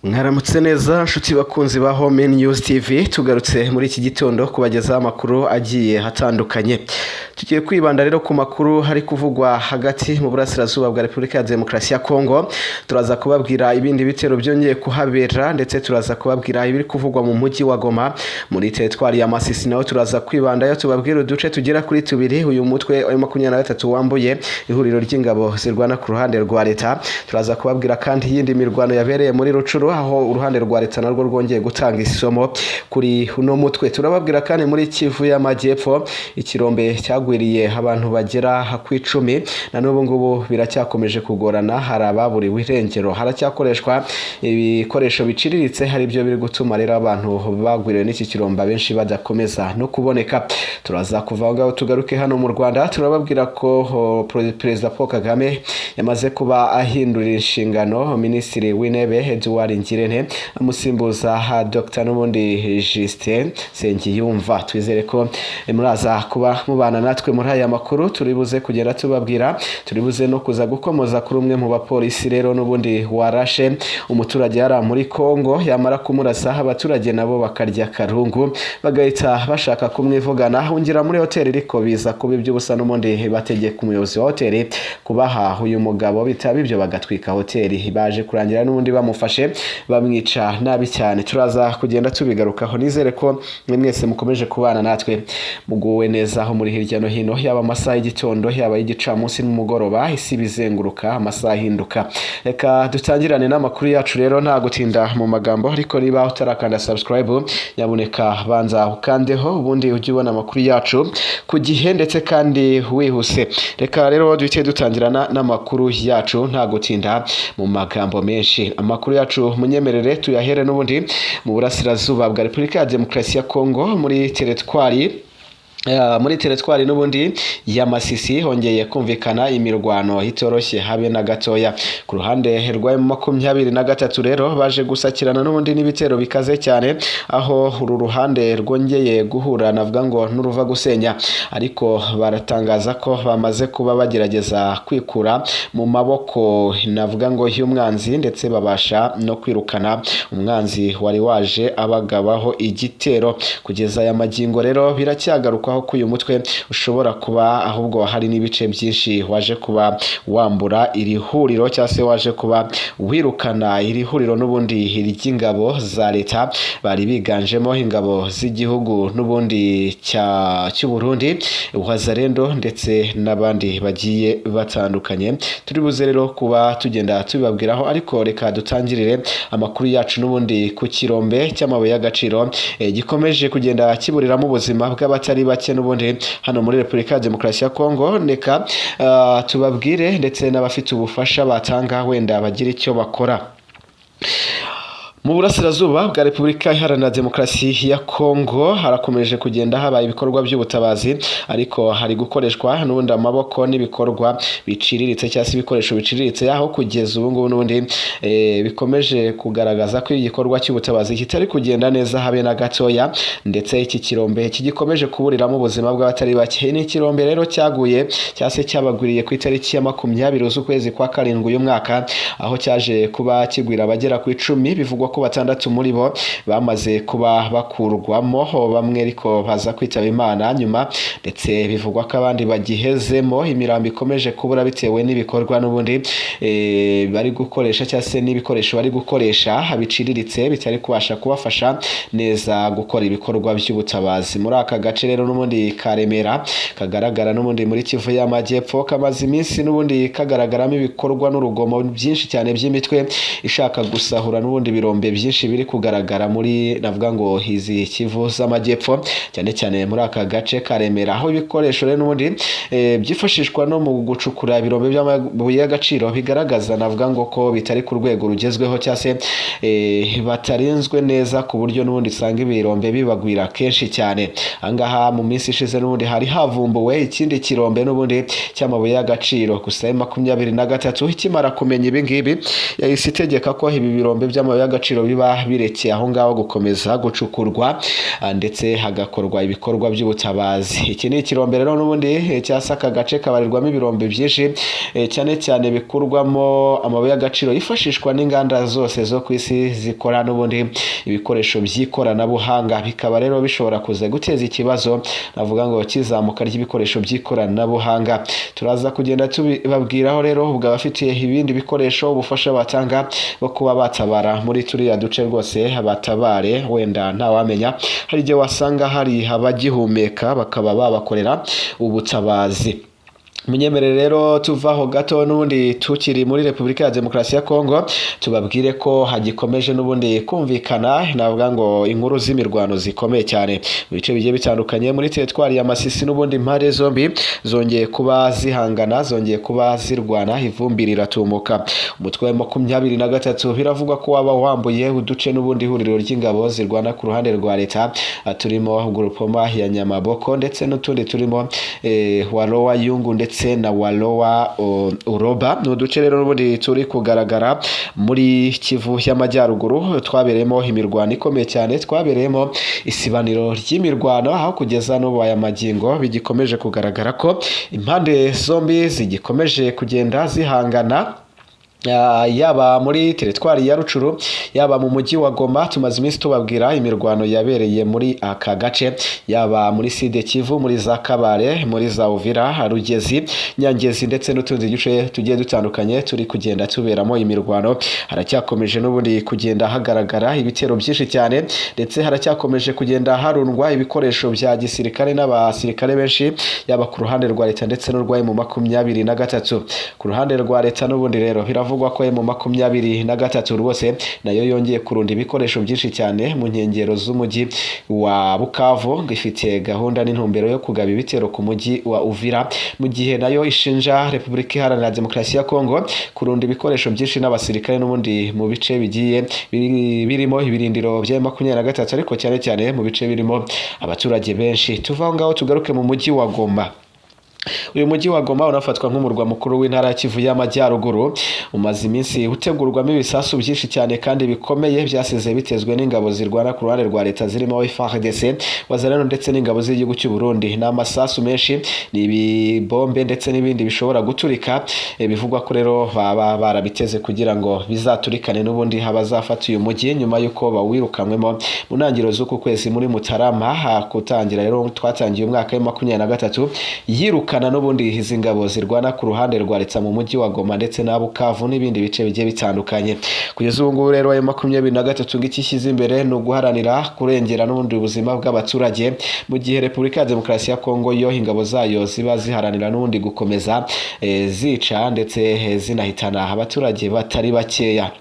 Mwaramutse neza nshuti bakunzi ba Home News TV, tugarutse muri iki gitondo kubagezaho amakuru agiye hatandukanye. Tugiye kwibanda rero ku makuru hari kuvugwa hagati mu burasirazuba bwa Repubulika ya Demokarasi ya Kongo. Turaza kubabwira ibindi bitero byongeye kuhabera, ndetse turaza kubabwira ibiri kuvugwa mu mujyi wa Goma muri teritwari ya Masisi. Naho turaza kwibanda yo tubabwira uduce tugera kuri tubiri uyu mutwe wa 23 wambuye ihuriro ry'ingabo zirwana ku ruhande rwa leta. Turaza kubabwira kandi yindi mirwano yabereye muri Rucuru, aho uruhande rwa leta narwo rwongeye gutanga isomo kuri uno mutwe. Turababwira kandi muri Kivu y'Amajyepfo ikirombe cyagwiriye abantu bagera ku 10, na n'ubu ngubu biracyakomeje kugorana, hari ababuriwe irengero, haracyakoreshwa ibikoresho biciriritse, hari byo biri gutuma rero abantu bagwiriwe n'iki kirombe benshi badakomeza no kuboneka. Turaza kuva ngaho tugaruke hano mu Rwanda, turababwira ko Perezida Paul Kagame yamaze kuba ahindurira inshingano Minisitiri w'Intebe Edouard Ngirente amusimbuza Dr. N'ubundi Justin Nsengiyumva. Twizere ko muraza kuba mubana natwe muri aya makuru turibuze kugera tubabwira, turibuze no kuza gukomoza kuri umwe mu bapolisi rero n'ubundi warashe umuturage yari muri Kongo, yamara kumurasa abaturage nabo bakarya karungu bagahita bashaka kumwivugana, hungira muri hoteli riko biza kuba iby'ubusa, n'ubundi bategeka umuyobozi wa hoteli kubaha uyu mugabo, bitaba ibyo bagatwika hoteli. Baje kurangira n'ubundi bamufashe bamwica nabi cyane. Turaza kugenda tubigarukaho, nizere ko mwese mukomeje kubana natwe muguwe neza aho muri hirya no hino, yaba amasaha y'igitondo yaba y'igicamunsi n'umugoroba, isi bizenguruka amasaha hinduka. Reka dutangirane n'amakuru yacu rero nta gutinda mu magambo, ariko niba utarakanda subscribe nyabuneka banza ukandeho, ubundi ujye ubona amakuru yacu ku gihe ndetse kandi wihuse. Reka rero duhite dutangirana n'amakuru yacu nta gutinda mu magambo menshi. Amakuru yacu munyemerere tuyahere n'ubundi mu burasirazuba bwa Repubulika ya Demokarasi ya Kongo muri teritwari n'ubundi ya Masisi hongeye kumvikana imirwano itoroshye habe na gatoya. Ku ruhande rwa 23 rero baje gusakirana n'ubundi n'ibitero bikaze cyane, aho uru ruhande rwongeye guhura navuga ngo n'uruva gusenya, ariko baratangaza ko bamaze kuba bagerageza kwikura mu maboko navuga ngo y'umwanzi, ndetse babasha no kwirukana umwanzi wari waje abagabaho igitero. Kugeza aya magingo rero biracyagaruka ko uyu mutwe ushobora kuba ahubwo hari n'ibice byinshi waje kuba wambura iri huriro, cyangwa se waje kuba wirukana iri huriro n'ubundi ry'ingabo za leta bari biganjemo ingabo z'igihugu n'ubundi cy'u Burundi, Wazalendo ndetse n'abandi bagiye batandukanye. Turi buze rero kuba tugenda tubibabwiraho, ariko reka dutangirire amakuru yacu n'ubundi ku kirombe cy'amabuye y'agaciro gikomeje kugenda kiburiramo ubuzima bw'abatari bake n'ubundi hano muri Repubulika ya Demokarasi ya Kongo. Neka tubabwire ndetse n'abafite ubufasha batanga wenda bagira icyo bakora. Mu burasirazuba bwa Repubulika Iharanira Demokarasi ya Kongo harakomeje kugenda haba ibikorwa by'ubutabazi, ariko hari gukoreshwa n'ubundi amaboko n'ibikorwa biciriritse cyangwa se ibikoresho biciriritse, aho kugeza ubu ngubu n'ubundi bikomeje kugaragaza ko igikorwa cy'ubutabazi kitari kugenda neza habe na gatoya, ndetse iki kirombe kigikomeje kuburiramo ubuzima bw'abatari bake. Ni kirombe rero cyaguye cyangwa se cyabagwiriye ku itariki ya 20 z'ukwezi kwa karindwi uyu mwaka, aho cyaje kuba kigwira abagera ku 10, bivugwa ko 6 muri bo bamaze kuba bakurwamo, bamwe ariko baza kwitaba Imana nyuma, ndetse bivugwa ko abandi bagihezemo imirambo ikomeje kubura bitewe n'ibikorwa n'ubundi bari gukoresha cyangwa se n'ibikoresho bari gukoresha biciriritse bitari kubasha kubafasha neza gukora ibikorwa by'ubutabazi. Muri aka gace rero n'ubundi Karemera kagaragara n'ubundi muri Kivu y'Amajyepfo, kamaze iminsi n'ubundi kagaragaramo ibikorwa n'urugomo byinshi cyane by'imitwe ishaka gusahura n'ubundi birombe byinshi biri kugaragara muri navuga ngo hizi Kivu z'Amajyepfo, cyane cyane muri aka gace Karemera, aho ibikoresho rero n'ubundi byifashishwa no mu gucukura ibirombe by'amabuye y'agaciro bigaragaza navuga ngo ko bitari ku rwego rugezweho, cyangwa se batarinzwe neza, ku buryo n'ubundi usanga ibirombe bibagwira kenshi cyane. Angaha mu minsi ishize n'ubundi hari havumbuwe ikindi kirombe n'ubundi cy'amabuye y'agaciro, gusa 23 ikimara kumenya ibi ngibi yahise itegeka ko ibi birombe by'amabuye y'agaciro by'agaciro biba birekeye aho ngaho gukomeza gucukurwa ndetse hagakorwa ibikorwa by'ubutabazi. Iki ni ikirombe rero n'ubundi cyasa aka gace kabarirwamo ibirombe byinshi cyane cyane bikurwamo amabuye y'agaciro yifashishwa n'inganda zose zo ku isi zikora n'ubundi ibikoresho by'ikoranabuhanga, bikaba rero bishobora kuza guteza ikibazo navuga ngo kizamuka ry'ibikoresho by'ikoranabuhanga. Turaza kugenda tubabwiraho rero ubwo abafitiye ibindi bikoresho ubufasha batanga bo kuba batabara muri turiya duce rwose batabare, wenda ntawamenya hari igihe wasanga hari abagihumeka bakaba babakorera ubutabazi. Munyemerere rero tuvaho gato n'ubundi tukiri muri Repubulika ya Demokarasi ya Kongo tubabwire ko hagikomeje n'ubundi kumvikana navuga ngo inkuru z'imirwano zikomeye cyane mu bice bigiye bitandukanye muri teritwari ya Masisi, n'ubundi impande zombi zongeye kuba zihangana, zongeye kuba zirwana, ivumbi riratumuka. Umutwe wa 23 biravugwa ko waba wambuye uduce n'ubundi huriro ry'ingabo zirwana ku ruhande rwa leta, turimo groupement ya Nyamaboko ndetse n'utundi turimo Walowa Yungu ndetse na Walowa Uroba. N'uduce rero n'ubundi turi kugaragara muri Kivu y'Amajyaruguru twabereyemo imirwano ikomeye cyane, twabereyemo isibaniro ry'imirwano, aho kugeza n'ubu aya magingo bigikomeje kugaragara ko impande zombi zigikomeje kugenda zihangana, yaba muri teritwari ya Rucuru yaba mu mujyi wa Goma. Tumaze iminsi tubabwira imirwano yabereye muri aka gace, yaba muri Sud Kivu, muri za Kabare, muri za Uvira, Rugezi, Nyangezi ndetse n'utundi duce tugiye dutandukanye turi kugenda tuberamo imirwano. Haracyakomeje n'ubundi kugenda hagaragara ibitero byinshi cyane, ndetse haracyakomeje kugenda harundwa ibikoresho bya gisirikare n'abasirikare benshi, yaba ku ruhande rwa leta ndetse n'urwa M23. Ku ruhande rwa leta n'ubundi rero biravugwa ko M23 rwose nayo yongeye kurunda ibikoresho byinshi cyane mu nkengero z'umujyi wa Bukavu, ifite gahunda n'intumbero yo kugaba ibitero ku mujyi wa Uvira, mu gihe nayo ishinja Repubulika Iharanira Demokarasi ya Kongo kurunda ibikoresho byinshi n'abasirikare n'ubundi mu bice bigiye birimo ibirindiro bya M23, ariko cyane cyane mu bice birimo abaturage benshi. Tuva ngaho tugaruke mu mujyi wa Goma. Uyu mujyi wa Goma unafatwa nk'umurwa mukuru w'intara ya Kivu y'Amajyaruguru, umaze iminsi utegurwamo ibisasu byinshi cyane kandi bikomeye byasize bitezwe n'ingabo zirwana ku ruhande rwa leta zirimo FARDC, Wazalendo ndetse n'ingabo z'igihugu cy'u Burundi. Ni amasasu menshi, ni ibibombe ndetse n'ibindi bishobora guturika, bivugwa ko rero baba barabiteze kugira ngo bizaturikane n'ubundi habazafata uyu mujyi nyuma y'uko bawirukanwemo mu ntangiriro z'uku kwezi muri Mutarama. Kutangira rero twatangiye umwaka wa 2023 yirukana n'ubundi izi ngabo zirwana ku ruhande rwa leta mu mujyi wa Goma ndetse na Bukavu n'ibindi bice bigiye bitandukanye. Kugeza ubu ngubu rero ayo 23 ngikishyize imbere no guharanira kurengera n'ubundi ubuzima bw'abaturage, mu gihe Repubulika ya Demokarasi ya Kongo yo ingabo zayo ziba ziharanira n'ubundi gukomeza zica ndetse zinahitana abaturage batari bakeya.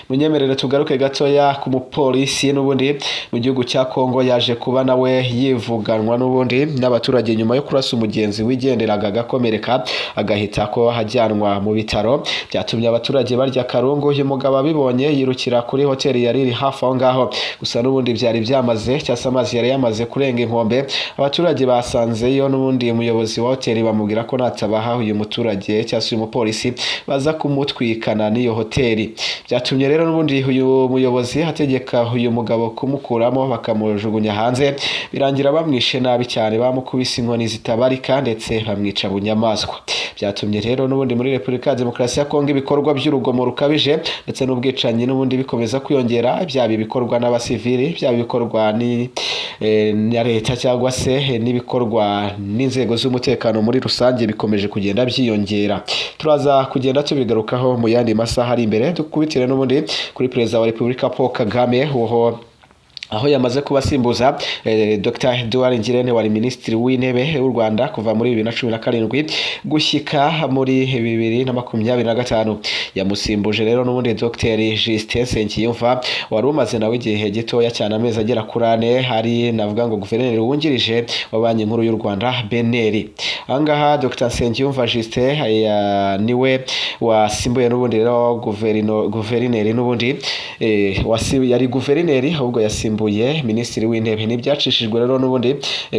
Munyemerere tugaruke gatoya ku mupolisi n'ubundi mu gihugu cya Kongo yaje kuba nawe yivuganwa n'ubundi n'abaturage nyuma yo kurasa umugenzi wigenderaga agakomereka agahita ko hajyanwa mu bitaro. Byatumye abaturage barya karungu. Uyu mugabo abibonye yirukira kuri hoteli yari iri hafi aho ngaho, gusa n'ubundi byari byamaze cyase amazi yari yamaze kurenga inkombe. Abaturage basanzeyo n'ubundi umuyobozi wa hoteli bamubwira ko natabaha uyu muturage cyase uyu mupolisi baza kumutwikana n'iyo hoteli. Byatumye rero n'ubundi uyu muyobozi hategeka uyu mugabo kumukuramo bakamujugunya hanze, birangira bamwishe nabi cyane, bamukubise inkoni zitabarika ndetse bamwica bunyamaswa. Byatumye rero n'ubundi muri Repubulika ya Demokarasi ya Kongo ibikorwa by'urugomo rukabije ndetse n'ubwicanyi n'ubundi bikomeza kwiyongera, byaba bikorwa n'abasivili, byaba bikorwa na leta cyangwa se n'ibikorwa n'inzego z'umutekano muri rusange bikomeje kugenda byiyongera. Turaza kugenda tubigarukaho mu yandi masaha ari imbere, dukubitire n'ubundi kuri Perezida wa Repubulika Paul Kagame aho yamaze kubasimbuza Dr. Edouard Ngirente wari Minisitiri w'Intebe w'u Rwanda kuva muri 2017 gushyika muri 2025. Yamusimbuje rero n'ubundi Dr. Justin Nsengiyumva wari umaze nawe igihe gitoya cyane amezi agera kuri 4 hari navuga ngo guverineri wungirije wa Banki Nkuru y'u Rwanda BNR. Angaha Dr. Nsengiyumva Justin niwe wasimbuye n'ubundi rero guverineri n'ubundi yari guverineri ahubwo yasimbuye yasimbuye minisitiri w'intebe. N'ibyacishijwe rero n'ubundi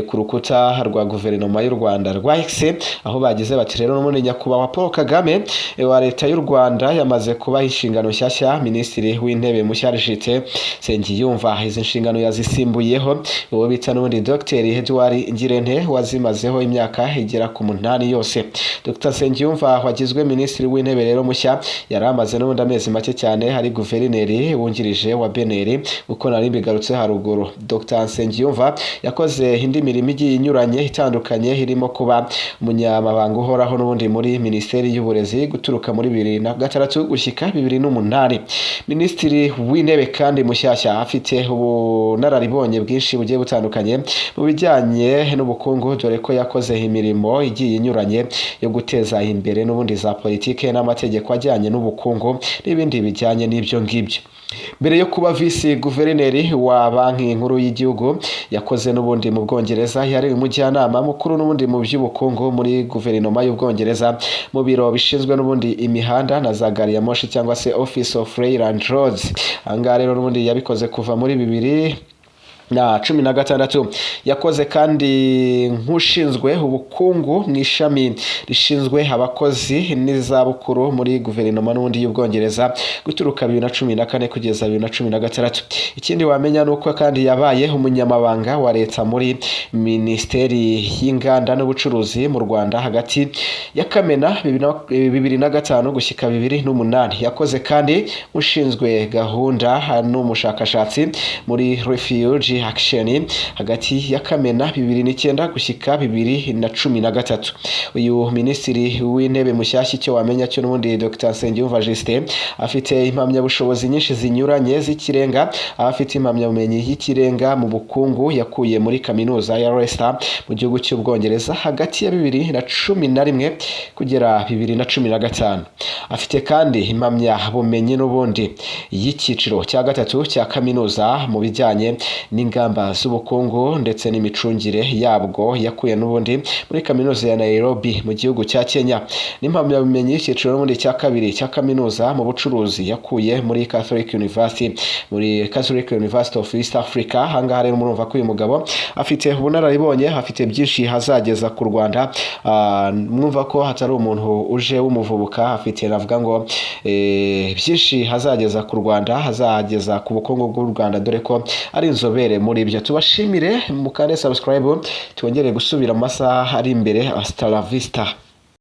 ku rukuta rwa guverinoma y'u Rwanda rwa X, aho bagize bati rero n'ubundi nyakubahwa Paul Kagame wa leta y'u Rwanda yamaze kubaha inshingano nshyashya. Minisitiri w'intebe mushya Justin Nsengiyumva izi nshingano yazisimbuyeho uwo bita n'ubundi Dr Edouard Ngirente wazimazeho imyaka igera ku 8 yose. Dr Nsengiyumva wagizwe minisitiri w'intebe rero mushya yari amaze n'ubundi amezi make cyane hari guverineri wungirije wa Beneri uko nari mbigarutse haruguru. Dr Nsengiyumva yakoze indi mirimo igiye inyuranye itandukanye irimo kuba umunyamabanga uhoraho n'ubundi muri Minisiteri y'Uburezi guturuka muri 2006 gushyika 2008. Minisitiri w'intebe kandi mushyashya afite ubunararibonye bwinshi bugiye butandukanye mu bijyanye n'ubukungu, dore ko yakoze imirimo igiye inyuranye yo guteza imbere n'ubundi za politike n'amategeko ajyanye n'ubukungu n'ibindi bijyanye n'ibyo ngibyo. Mbere yo kuba visi guverineri wa banki nkuru y'igihugu yakoze n'ubundi mu Bwongereza, yari umujyanama mukuru n'ubundi mu by'ubukungu muri guverinoma y'Ubwongereza mu biro bishinzwe n'ubundi imihanda na za gari ya moshi cyangwa se Office of Rail and Roads. Ahangaha rero n'ubundi yabikoze kuva muri 2016. Yakoze kandi nk'ushinzwe ubukungu mu ishami rishinzwe abakozi n'izabukuru muri guverinoma n'ubundi y'Ubwongereza guturuka 2014 kugeza 2016. Ikindi wamenya nuko kandi yabaye umunyamabanga wa leta muri Minisiteri y'Inganda n'Ubucuruzi mu Rwanda hagati ya Kamena 2005 gushyika 2008. Yakoze kandi ushinzwe gahunda n'umushakashatsi muri Refugee Action hagati ya Kamena 2009 gushyika 2013. Uyu minisitiri w'intebe mushyashya icyo wamenya cyo n'ubundi Dr Nsengiyumva Justin afite impamyabushobozi nyinshi zinyuranye z'ikirenga. Afite impamyabumenyi y'ikirenga mu bukungu yakuye muri kaminuza ya Leicester mu gihugu cy'Ubwongereza hagati ya 2011 kugera 2015. Afite kandi impamyabumenyi n'ubundi y'icyiciro cya gatatu cya kaminuza mu bijyanye n'ingamba z'ubukungu ndetse n'imicungire yabwo yakuye n'ubundi muri kaminuza ya Nairobi mu gihugu cya Kenya. N'impamyabumenyi y'icyiciro n'ubundi cya kabiri cya kaminuza mu bucuruzi yakuye muri Catholic University of East Africa. Ahangaha rero murumva ko uyu mugabo afite ubunararibonye, afite byinshi hazageza ku Rwanda. Mwumva ko hatari umuntu uje w'umuvubuka, afite navuga ngo byinshi hazageza ku Rwanda, hazageza ku bukungu bw'u Rwanda, dore ko ari inzobere muri ibyo. Tubashimire mukande subscribe, twongere gusubira amasaha ari imbere. Hasta la vista.